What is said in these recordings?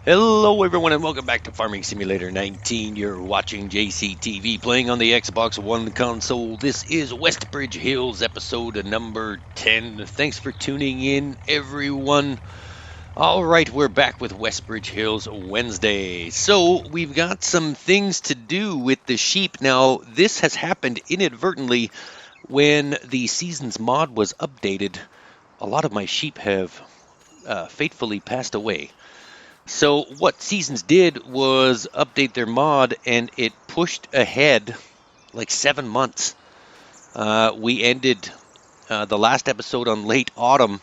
Hello everyone and welcome back to Farming Simulator 19. You're watching JCTV playing on the Xbox One console. This is Westbridge Hills episode number 10. Thanks for tuning in, everyone. All right, we're back with Westbridge Hills Wednesday. So we've got some things to do with the sheep. Now, this has happened inadvertently when the Seasons mod was updated. A lot of my sheep have fatefully passed away. So what Seasons did was update their mod, and it pushed ahead like 7 months. We ended the last episode on late autumn,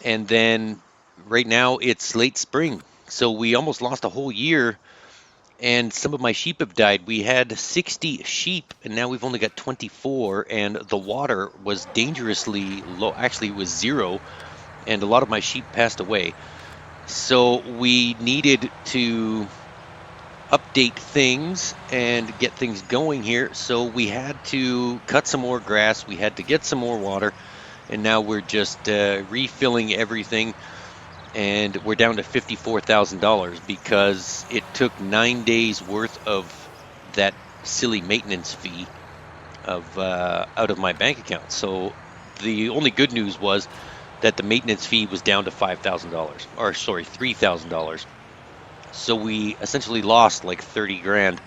and then right now it's late spring. So we almost lost a whole year, and some of my sheep have died. We had 60 sheep, and now we've only got 24, and the water was dangerously low. Actually, it was 0, and a lot of my sheep passed away. So we needed to update things and get things going here. So we had to cut some more grass. We had to get some more water. And now we're just refilling everything. And we're down to $54,000 because it took 9 days worth of that silly maintenance fee out of my bank account. So the only good news was that the maintenance fee was down to $5,000, or sorry, $3,000. So we essentially lost like 30 grand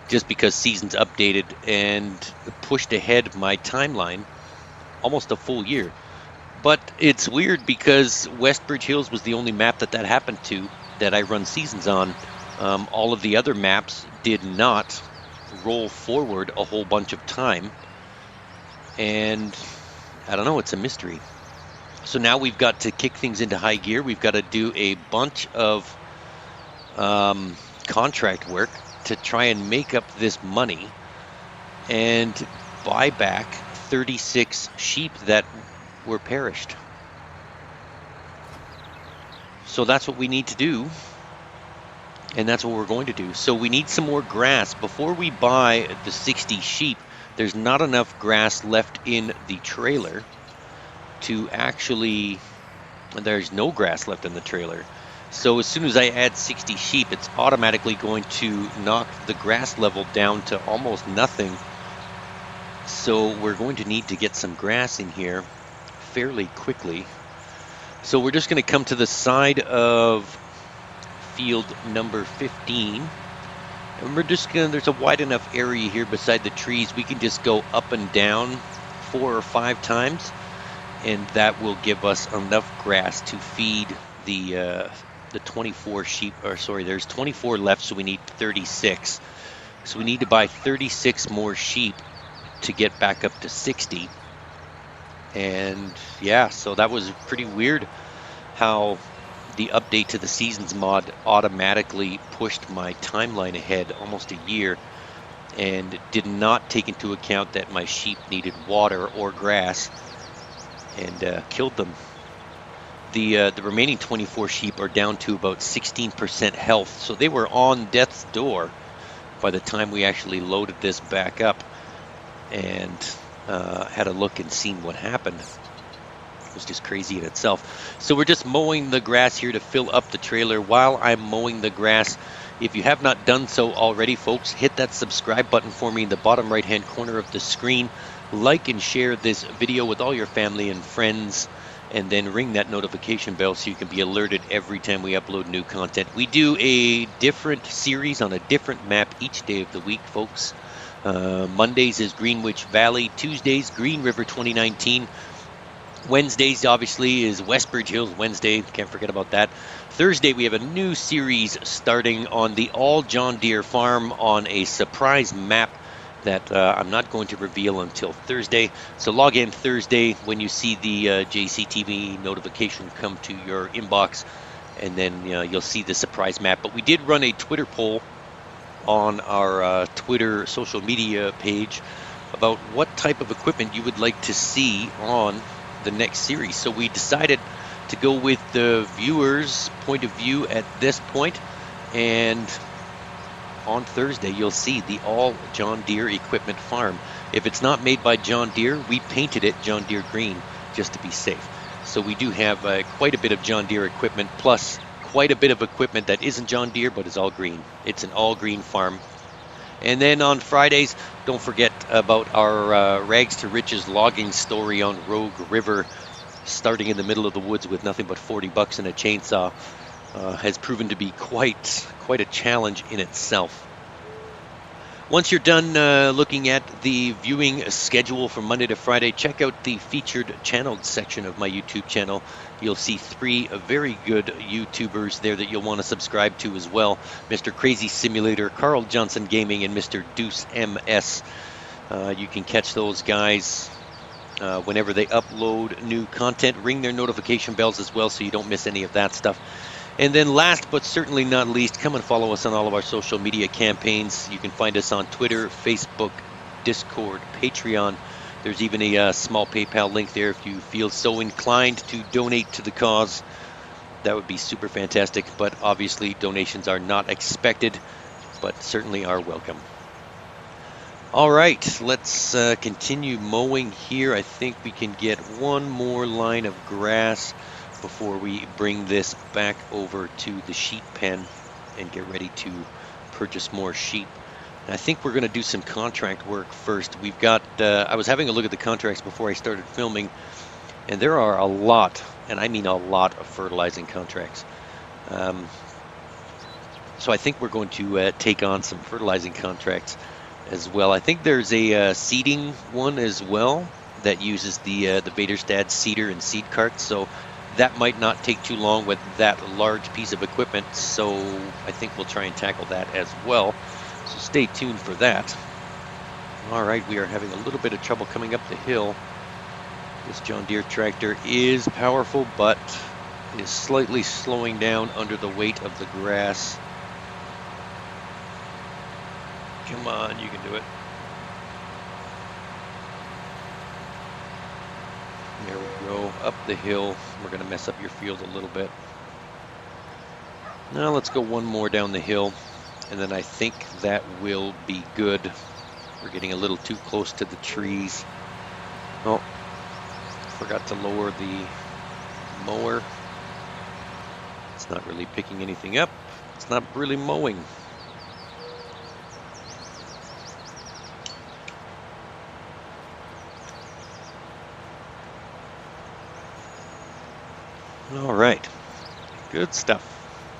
just because Seasons updated and pushed ahead my timeline almost a full year. But it's weird because Westbridge Hills was the only map that happened to that I run Seasons on. All of the other maps did not roll forward a whole bunch of time. And I don't know, it's a mystery. So now we've got to kick things into high gear. We've got to do a bunch of contract work to try and make up this money and buy back 36 sheep that were perished. So that's what we need to do, and that's what we're going to do. So we need some more grass. Before we buy the 60 sheep, there's not enough grass left in the trailer to actually, there's no grass left in the trailer. So as soon as I add 60 sheep, it's automatically going to knock the grass level down to almost nothing. So we're going to need to get some grass in here fairly quickly. So we're just going to come to the side of field number 15. And we're just going to, there's a wide enough area here beside the trees. We can just go up and down 4 or 5 times. And that will give us enough grass to feed the 24 sheep, or sorry, there's 24 left, so we need 36. So we need to buy 36 more sheep to get back up to 60. And yeah, so that was pretty weird how the update to the Seasons mod automatically pushed my timeline ahead almost a year and did not take into account that my sheep needed water or grass, and killed them. The remaining 24 sheep are down to about 16% health, so they were on death's door by the time we actually loaded this back up and had a look and seen what happened. It was just crazy in itself. So we're just mowing the grass here to fill up the trailer. While I'm mowing the grass, if you have not done so already, folks, hit that subscribe button for me in the bottom right hand corner of the screen. Like and share this video with all your family and friends, and then ring that notification bell so you can be alerted every time we upload new content. We do a different series on a different map each day of the week, folks. Mondays is Greenwich Valley. Tuesdays, Green River 2019. Wednesdays, obviously, is Westbridge Hills Wednesday. Can't forget about that. Thursday, we have a new series starting on the all John Deere farm on a surprise map that I'm not going to reveal until Thursday. So log in Thursday when you see the JCTV notification come to your inbox, and then you'll see the surprise map. But we did run a Twitter poll on our Twitter social media page about what type of equipment you would like to see on the next series. So we decided to go with the viewers' point of view at this point, and on Thursday, you'll see the all John Deere equipment farm. If it's not made by John Deere, we painted it John Deere green just to be safe. So we do have quite a bit of John Deere equipment, plus quite a bit of equipment that isn't John Deere, but is all green. It's an all green farm. And then on Fridays, don't forget about our Rags to Riches logging story on Rogue River, starting in the middle of the woods with nothing but 40 bucks and a chainsaw. Has proven to be quite a challenge in itself. Once you're done looking at the viewing schedule from Monday to Friday, check out the featured channeled section of my YouTube channel. You'll see 3 very good YouTubers there that you'll want to subscribe to as well. Mr. Crazy Simulator, Carl Johnson Gaming, and Mr. Deuce MS. You can catch those guys whenever they upload new content. Ring their notification bells as well so you don't miss any of that stuff. And then last but certainly not least, come and follow us on all of our social media campaigns. You can find us on Twitter, Facebook, Discord, Patreon. There's even a small PayPal link there if you feel so inclined to donate to the cause. That would be super fantastic, but obviously donations are not expected, but certainly are welcome. All right, let's continue mowing here. I think we can get one more line of grass before we bring this back over to the sheep pen and get ready to purchase more sheep. And I think we're going to do some contract work first. We've got, I was having a look at the contracts before I started filming, and there are a lot, and I mean a lot of fertilizing contracts. So I think we're going to take on some fertilizing contracts as well. I think there's a seeding one as well that uses the Vaderstad seeder and seed cart, so that might not take too long with that large piece of equipment, so I think we'll try and tackle that as well. So stay tuned for that. All right, we are having a little bit of trouble coming up the hill. This John Deere tractor is powerful, but is slightly slowing down under the weight of the grass. Come on, you can do it. There we go, up the hill. We're going to mess up your field a little bit. Now let's go one more down the hill, and then I think that will be good. We're getting a little too close to the trees. Oh, forgot to lower the mower. It's not really picking anything up. It's not really mowing. All right, good stuff.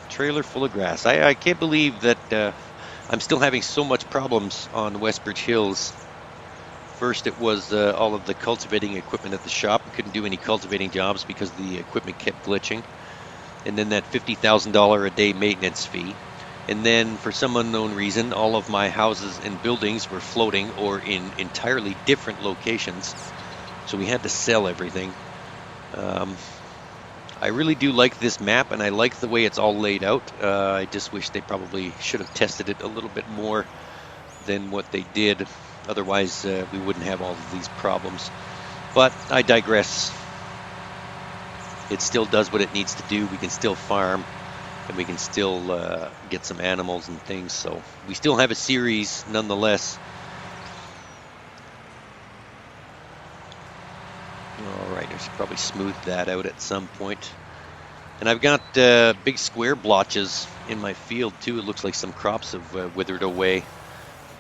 Trailer full of grass. I can't believe that I'm still having so much problems on Westbridge Hills. First it was all of the cultivating equipment at the shop. I couldn't do any cultivating jobs because the equipment kept glitching. And then that $50,000 a day maintenance fee. And then for some unknown reason, all of my houses and buildings were floating or in entirely different locations. So we had to sell everything. I really do like this map, and I like the way it's all laid out. I just wish they probably should have tested it a little bit more than what they did. Otherwise, we wouldn't have all of these problems. But I digress. It still does what it needs to do. We can still farm, and we can still get some animals and things. So we still have a series nonetheless. All right, I should probably smooth that out at some point. And I've got big square blotches in my field too. It looks like some crops have withered away.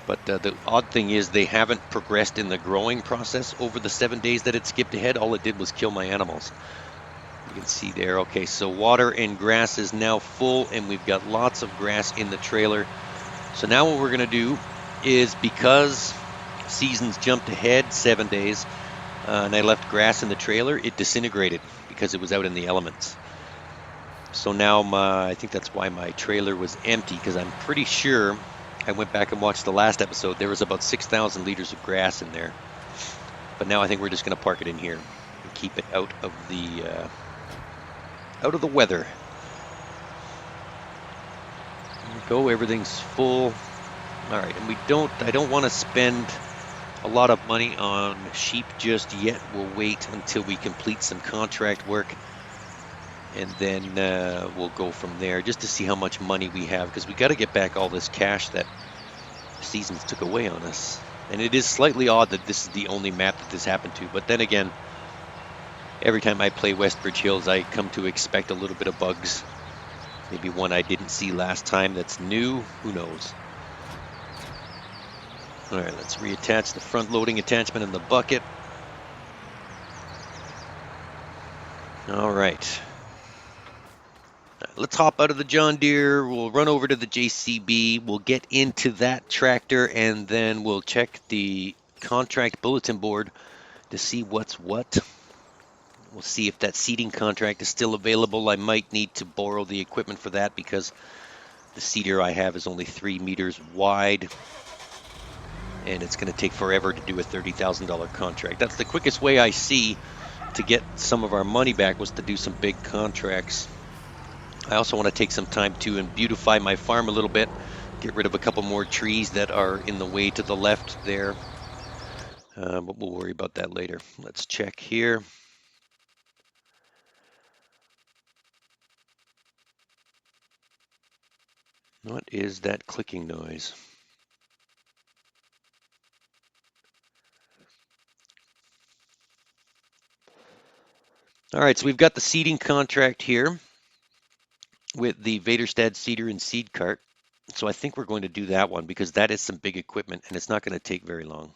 But the odd thing is they haven't progressed in the growing process over the 7 days that it skipped ahead. All it did was kill my animals. You can see there. Okay, so water and grass is now full, and we've got lots of grass in the trailer. So now what we're going to do is, because seasons jumped ahead 7 days, and I left grass in the trailer, it disintegrated because it was out in the elements. So now I think that's why my trailer was empty, because I'm pretty sure, I went back and watched the last episode, there was about 6,000 liters of grass in there. But now I think we're just going to park it in here and keep it out of the weather. There we go, everything's full. All right, and I don't want to spend a lot of money on sheep just yet. We'll wait until we complete some contract work, and then we'll go from there just to see how much money we have, because we got to get back all this cash that the seasons took away on us. And it is slightly odd that this is the only map that this happened to, but then again, every time I play Westbridge Hills, I come to expect a little bit of bugs Maybe one I didn't see last time that's new. Who knows? All right, let's reattach the front loading attachment in the bucket. All right. Let's hop out of the John Deere. We'll run over to the JCB. We'll get into that tractor, and then we'll check the contract bulletin board to see what's what. We'll see if that seeding contract is still available. I might need to borrow the equipment for that because the seeder I have is only 3 meters wide, and it's going to take forever to do a $30,000 contract. That's the quickest way I see to get some of our money back, was to do some big contracts. I also want to take some time to beautify my farm a little bit, get rid of a couple more trees that are in the way to the left there. But we'll worry about that later. Let's check here. What is that clicking noise? All right, so we've got the seeding contract here with the Vaderstad seeder and seed cart. So I think we're going to do that one because that is some big equipment and it's not going to take very long.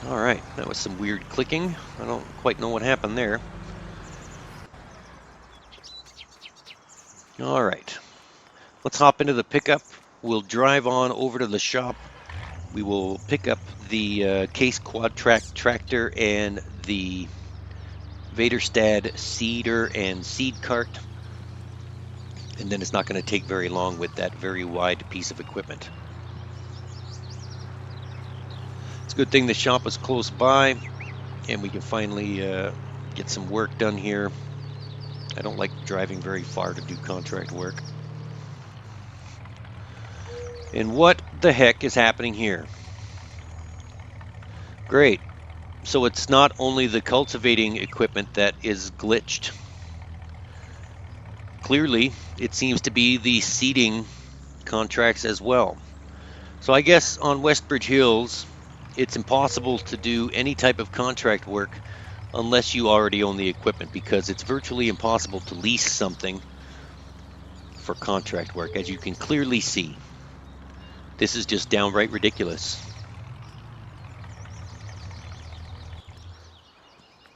All right, that was some weird clicking. I don't quite know what happened there. All right, let's hop into the pickup. We'll drive on over to the shop. We will pick up the Case Quad Track tractor and the Vaderstad seeder and seed cart. And then it's not going to take very long with that very wide piece of equipment. It's a good thing the shop is close by and we can finally get some work done here. I don't like driving very far to do contract work. And what the heck is happening here? Great. So it's not only the cultivating equipment that is glitched. Clearly, it seems to be the seeding contracts as well. So I guess on Westbridge Hills, it's impossible to do any type of contract work unless you already own the equipment, because it's virtually impossible to lease something for contract work, as you can clearly see. This is just downright ridiculous.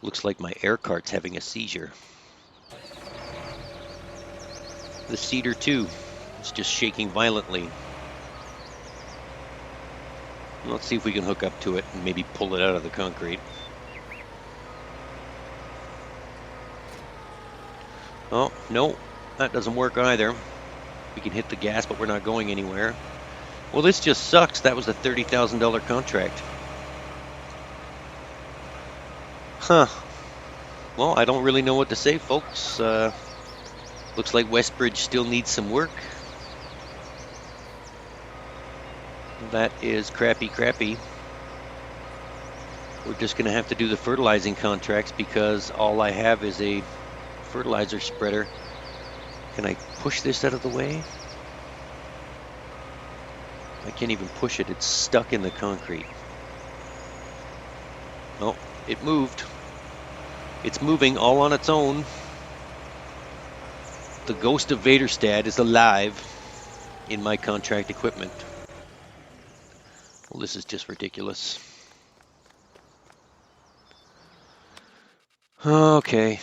Looks like my air cart's having a seizure. The seeder too, it's just shaking violently. Let's see if we can hook up to it and maybe pull it out of the concrete. Oh, no, that doesn't work either. We can hit the gas, but we're not going anywhere. Well, this just sucks. That was a $30,000 contract. Huh. Well, I don't really know what to say, folks. Looks like Westbridge still needs some work. That is crappy. We're just going to have to do the fertilizing contracts because all I have is a fertilizer spreader. Can I push this out of the way? I can't even push it. It's stuck in the concrete. Oh, it moved. It's moving all on its own. The ghost of Vaderstad is alive in my contract equipment. Well, this is just ridiculous. Okay.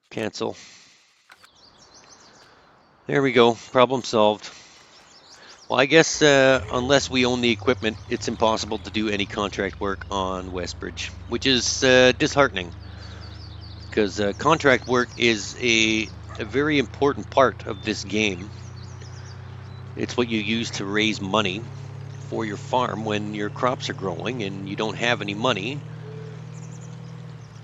Cancel. There we go. Problem solved. Well, I guess unless we own the equipment, it's impossible to do any contract work on Westbridge, which is disheartening. Because contract work is a very important part of this game. It's what you use to raise money for your farm when your crops are growing and you don't have any money.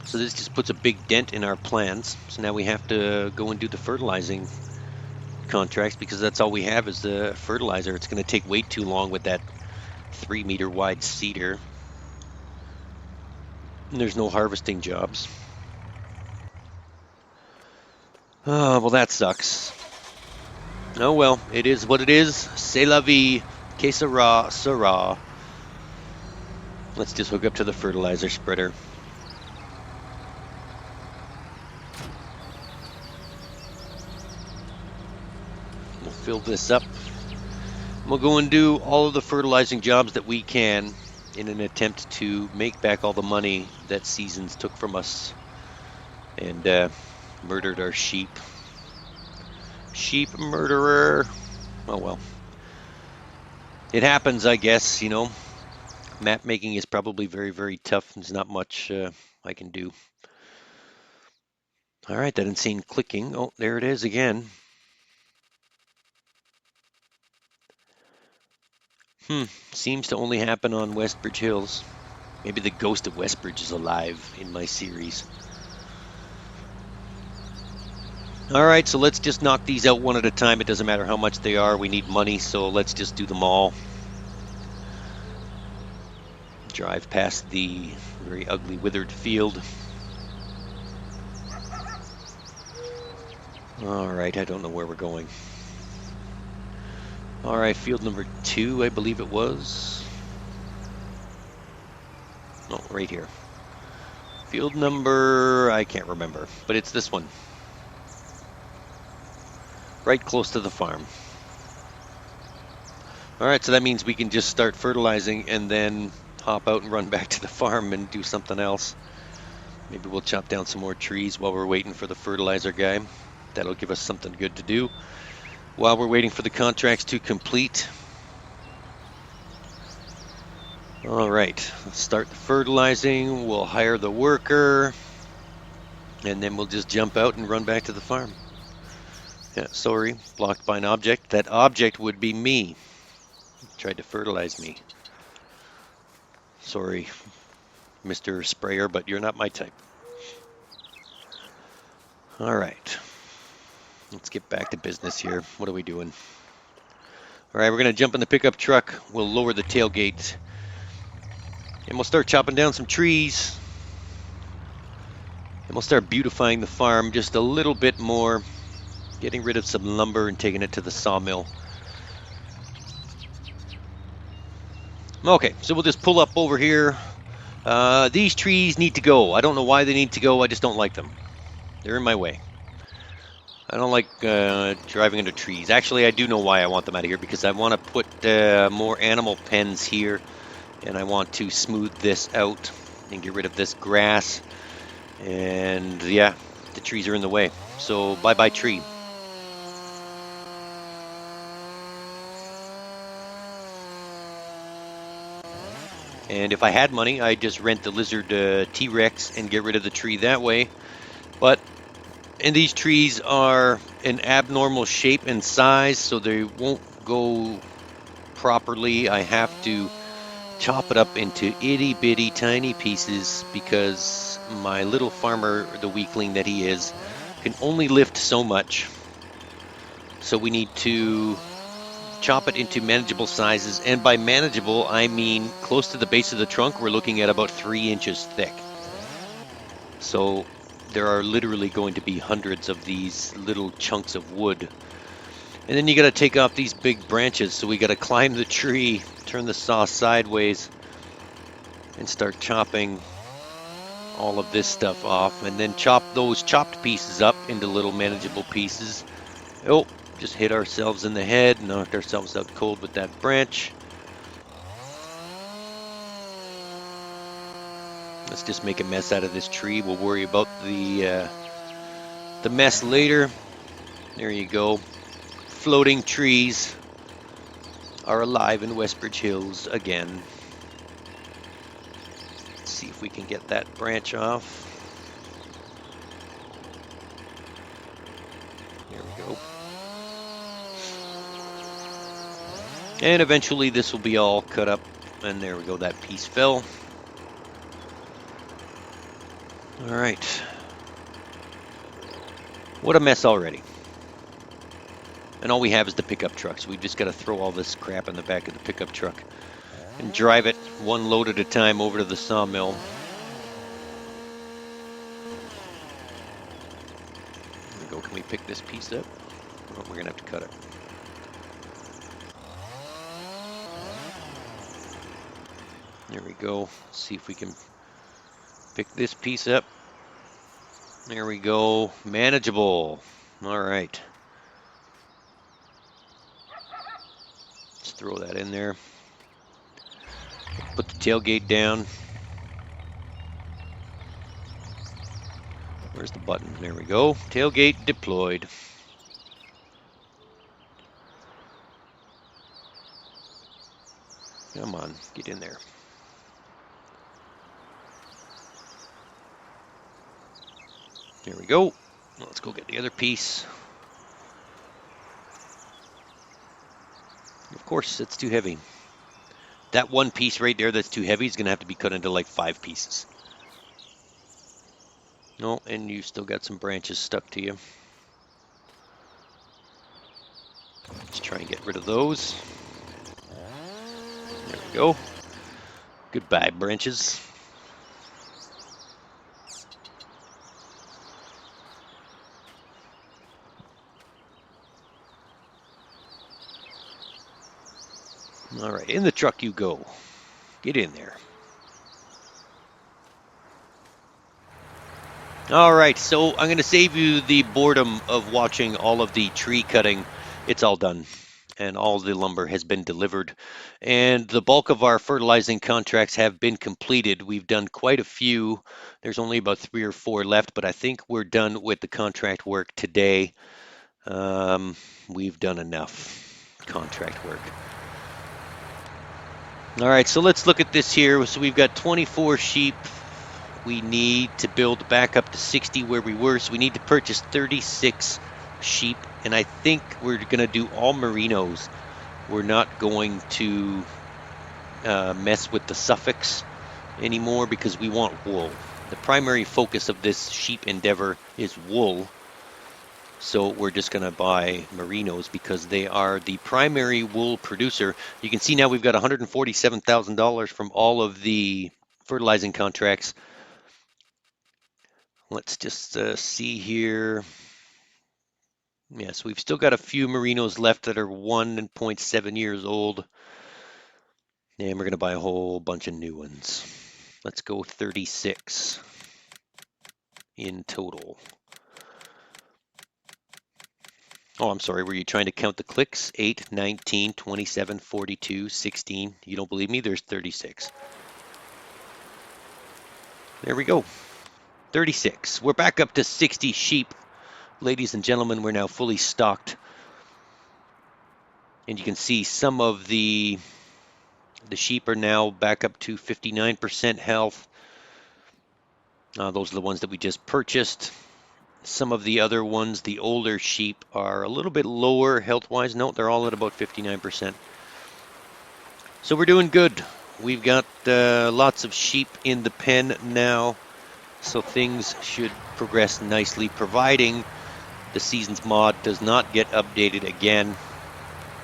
So this just puts a big dent in our plans. So now we have to go and do the fertilizing contracts because that's all we have is the fertilizer. It's going to take way too long with that 3 meter wide seeder. And there's no harvesting jobs. Oh, well, that sucks. Oh, well, it is what it is. C'est la vie. Que sera, sera. Let's just hook up to the fertilizer spreader. We'll fill this up. We'll go and do all of the fertilizing jobs that we can in an attempt to make back all the money that Seasons took from us and murdered our sheep. Sheep murderer. Oh well. It happens, I guess, you know. Map making is probably very, very tough. There's not much I can do. All right, that insane clicking. Oh, there it is again. Seems to only happen on Westbridge Hills. Maybe the ghost of Westbridge is alive in my series. All right, so let's just knock these out one at a time. It doesn't matter how much they are. We need money, so let's just do them all. Drive past the very ugly withered field. All right, I don't know where we're going. All right, field number 2, I believe it was. No, right here. Field number, I can't remember, but it's this one. Right close to the farm. All right, so that means we can just start fertilizing and then hop out and run back to the farm and do something else. Maybe we'll chop down some more trees while we're waiting for the fertilizer guy. That'll give us something good to do while we're waiting for the contracts to complete. All right, let's start the fertilizing. We'll hire the worker, and then we'll just jump out and run back to the farm. Yeah, sorry, blocked by an object. That object would be me. Tried to fertilize me. Sorry, Mr. Sprayer, but you're not my type. All right. Let's get back to business here. What are we doing? All right, we're going to jump in the pickup truck. We'll lower the tailgate. And we'll start chopping down some trees. And we'll start beautifying the farm just a little bit more. Getting rid of some lumber and taking it to the sawmill. Okay, so we'll just pull up over here. These trees need to go. I don't know why they need to go. I just don't like them. They're in my way. I don't like driving into trees. Actually, I do know why I want them out of here, because I want to put more animal pens here, and I want to smooth this out and get rid of this grass. And yeah, the trees are in the way. So bye-bye tree. And if I had money, I'd just rent the lizard T-Rex and get rid of the tree that way. But and these trees are an abnormal shape and size, so they won't go properly. I have to chop it up into itty-bitty tiny pieces because my little farmer, the weakling that he is, can only lift so much. So we need to chop it into manageable sizes. And by manageable, I mean close to the base of the trunk, we're looking at about 3 inches thick. So there are literally going to be hundreds of these little chunks of wood. And then you got to take off these big branches. So we got to climb the tree, turn the saw sideways, and start chopping all of this stuff off. And then chop those chopped pieces up into little manageable pieces. Oh, just hit ourselves in the head, knocked ourselves out cold with that branch. Let's just make a mess out of this tree. We'll worry about the mess later. There you go. Floating trees are alive in Westbridge Hills again. Let's see if we can get that branch off. There we go. And eventually this will be all cut up. And there we go, that piece fell. All right. What a mess already. And all we have is the pickup truck, so we've just got to throw all this crap in the back of the pickup truck and drive it one load at a time over to the sawmill. There we go. Can we pick this piece up? Oh, we're going to have to cut it. There we go. Let's see if we can pick this piece up. There we go. Manageable. All right. Let's throw that in there. Put the tailgate down. Where's the button? There we go. Tailgate deployed. Come on, get in there. There we go. Let's go get the other piece. Of course, it's too heavy. That one piece right there that's too heavy is going to have to be cut into like 5 pieces. No, and you still got some branches stuck to you. Let's try and get rid of those. There we go. Goodbye, branches. All right, in the truck you go. Get in there. All right, so I'm going to save you the boredom of watching all of the tree cutting. It's all done, and all the lumber has been delivered. And the bulk of our fertilizing contracts have been completed. We've done quite a few. There's only about 3 or 4 left, but I think we're done with the contract work today. We've done enough contract work. All right, so let's look at this here. So we've got 24 sheep. We need to build back up to 60 where we were. So we need to purchase 36 sheep. And I think we're going to do all merinos. We're not going to mess with the suffix anymore because we want wool. The primary focus of this sheep endeavor is wool. So we're just going to buy merinos because they are the primary wool producer. You can see now we've got $147,000 from all of the fertilizing contracts. Let's just see here. Yes, we've still got a few merinos left that are 1.7 years old. And we're going to buy a whole bunch of new ones. Let's go 36 in total. Oh, I'm sorry. Were you trying to count the clicks? 8, 19, 27, 42, 16. You don't believe me? There's 36. There we go. 36. We're back up to 60 sheep. Ladies and gentlemen, we're now fully stocked. And you can see some of the sheep are now back up to 59% health. Those are the ones that we just purchased. Some of the other ones, the older sheep, are a little bit lower health-wise. No, they're all at about 59%. So we're doing good. We've got lots of sheep in the pen now, so things should progress nicely, providing the Seasons mod does not get updated again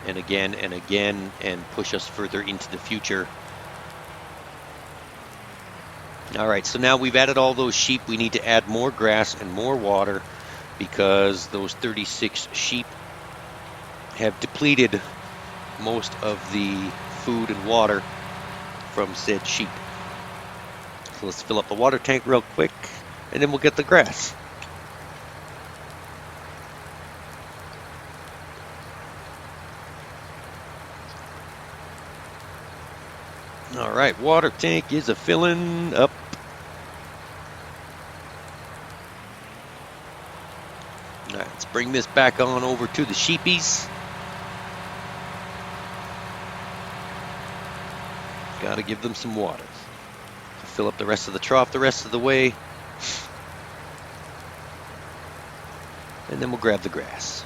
and again and again and push us further into the future. All right, so now we've added all those sheep. We need to add more grass and more water because those 36 sheep have depleted most of the food and water from said sheep. So let's fill up the water tank real quick and then we'll get the grass. All right, water tank is filling up. All right, let's bring this back on over to the sheepies. Got to give them some water. Fill up the rest of the trough the rest of the way. And then we'll grab the grass.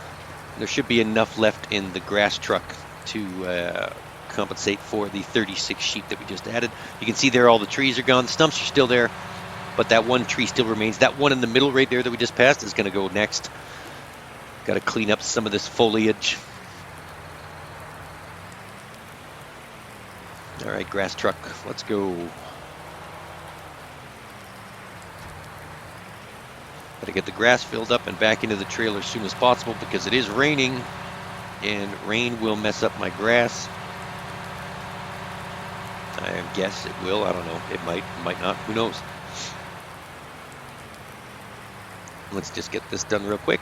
There should be enough left in the grass truck to compensate for the 36 sheep that we just added. You can see there all the trees are gone. The stumps are still there, but that one tree still remains. That one in the middle right there that we just passed is going to go next. Got to clean up some of this foliage. All right, grass truck, let's go. Got to get the grass filled up and back into the trailer as soon as possible because it is raining and rain will mess up my grass. I guess it will. I don't know. It might not. Who knows? Let's just get this done real quick.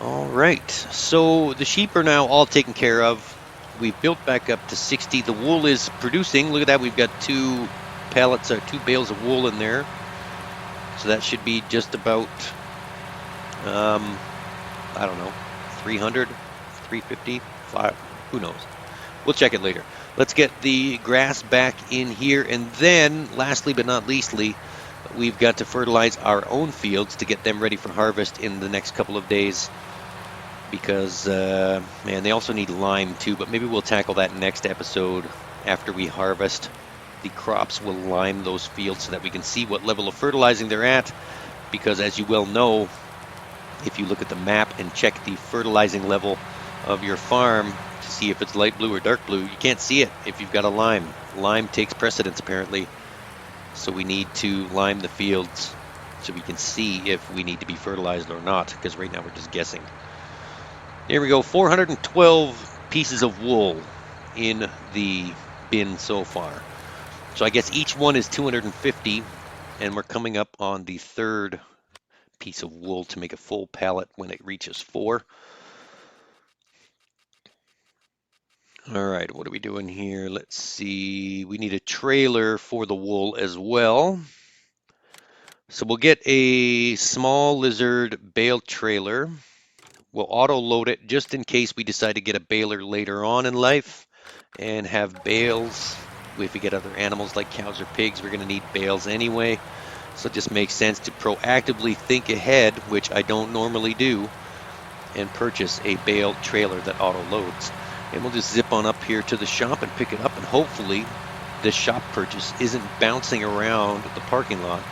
All right, so the sheep are now all taken care of. We've built back up to 60. The wool is producing. Look at that. We've got 2 pallets or 2 bales of wool in there. So that should be just about, I don't know, 300, 350, 5, who knows. We'll check it later. Let's get the grass back in here. And then, lastly but not leastly, we've got to fertilize our own fields to get them ready for harvest in the next couple of days. Because, man, they also need lime too, but maybe we'll tackle that next episode after we harvest the crops. We'll lime those fields so that we can see what level of fertilizing they're at. Because as you well know, if you look at the map and check the fertilizing level of your farm to see if it's light blue or dark blue, you can't see it if you've got a lime. Lime takes precedence apparently. So we need to lime the fields so we can see if we need to be fertilized or not, because right now we're just guessing. Here we go, 412 pieces of wool in the bin so far. So I guess each one is 250, and we're coming up on the 3rd piece of wool to make a full pallet when it reaches 4. All right, what are we doing here? Let's see, we need a trailer for the wool as well. So we'll get a small lizard bale trailer. We'll auto-load it just in case we decide to get a baler later on in life and have bales. If we get other animals like cows or pigs, we're going to need bales anyway. So it just makes sense to proactively think ahead, which I don't normally do, and purchase a bale trailer that auto-loads. And we'll just zip on up here to the shop and pick it up, and hopefully this shop purchase isn't bouncing around the parking lot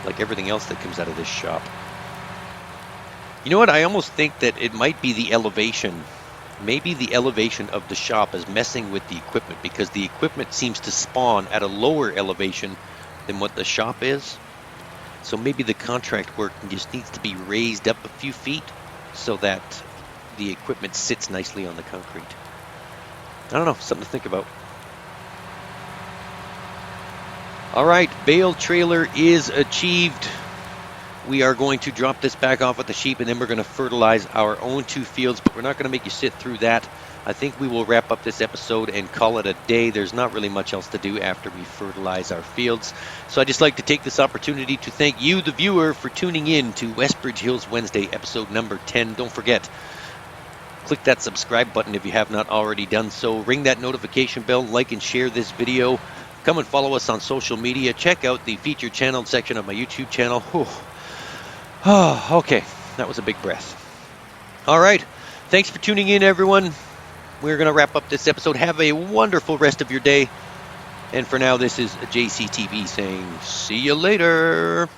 like everything else that comes out of this shop. You know what? I almost think that it might be the elevation. Maybe the elevation of the shop is messing with the equipment, because the equipment seems to spawn at a lower elevation than what the shop is. So maybe the contract work just needs to be raised up a few feet so that the equipment sits nicely on the concrete. I don't know, something to think about. All right, bale trailer is achieved. We are going to drop this back off at the sheep, and then we're going to fertilize our own 2 fields, but we're not going to make you sit through that. I think we will wrap up this episode and call it a day. There's not really much else to do after we fertilize our fields. So I'd just like to take this opportunity to thank you, the viewer, for tuning in to Westbridge Hills Wednesday, episode number 10. Don't forget, click that subscribe button if you have not already done so. Ring that notification bell, like and share this video. Come and follow us on social media. Check out the featured channel section of my YouTube channel. Whew. Oh, okay, that was a big breath. All right, thanks for tuning in, everyone. We're going to wrap up this episode. Have a wonderful rest of your day. And for now, this is JCTV saying, see you later.